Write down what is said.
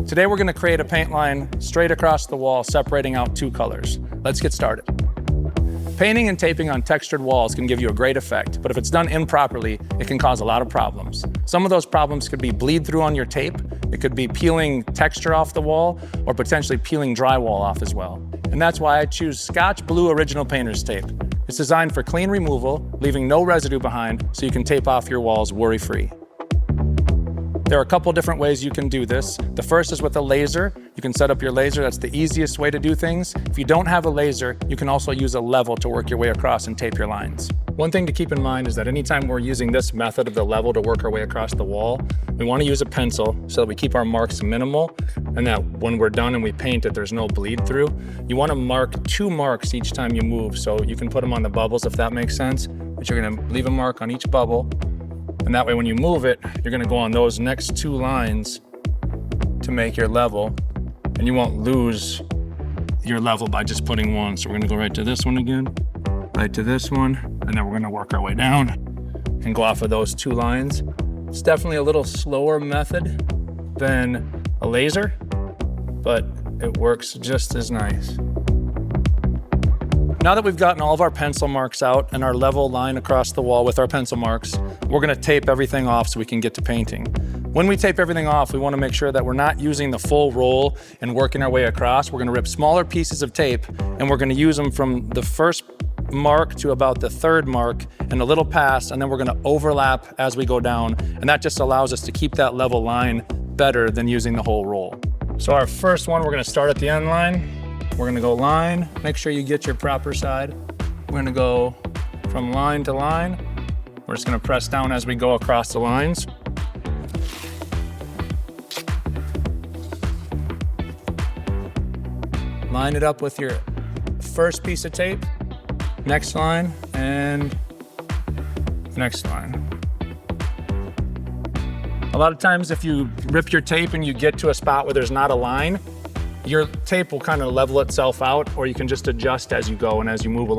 Today we're going to create a paint line straight across the wall, separating out two colors. Let's get started. Painting and taping on textured walls can give you a great effect, but if it's done improperly, it can cause a lot of problems. Some of those problems could be bleed through on your tape, it could be peeling texture off the wall, or potentially peeling drywall off as well. And that's why I choose Scotch Blue Original Painter's Tape. It's designed for clean removal, leaving no residue behind, so you can tape off your walls worry-free. There are a couple different ways you can do this. The first is with a laser. You can set up your laser. That's the easiest way to do things. If you don't have a laser, you can also use a level to work your way across and tape your lines. One thing to keep in mind is that anytime we're using this method of the level to work our way across the wall, we want to use a pencil so that we keep our marks minimal and that when we're done and we paint it, there's no bleed through. You want to mark 2 marks each time you move, so you can put them on the bubbles if that makes sense, but you're going to leave a mark on each bubble. And that way when you move it, you're gonna go on those next 2 lines to make your level, and you won't lose your level by just putting one. So we're gonna go right to this one again, right to this one, and then we're gonna work our way down and go off of those 2 lines. It's definitely a little slower method than a laser, but it works just as nice. Now that we've gotten all of our pencil marks out and our level line across the wall with our pencil marks, we're gonna tape everything off so we can get to painting. When we tape everything off, we wanna make sure that we're not using the full roll and working our way across. We're gonna rip smaller pieces of tape and we're gonna use them from the first mark to about the 3rd mark and a little past, and then we're gonna overlap as we go down. And that just allows us to keep that level line better than using the whole roll. So our first one, we're gonna start at the end line. We're gonna go line, make sure you get your proper side. We're gonna go from line to line. We're just gonna press down as we go across the lines. Line it up with your first piece of tape, next line, and next line. A lot of times if you rip your tape and you get to a spot where there's not a line, your tape will kind of level itself out, or you can just adjust as you go and as you move along.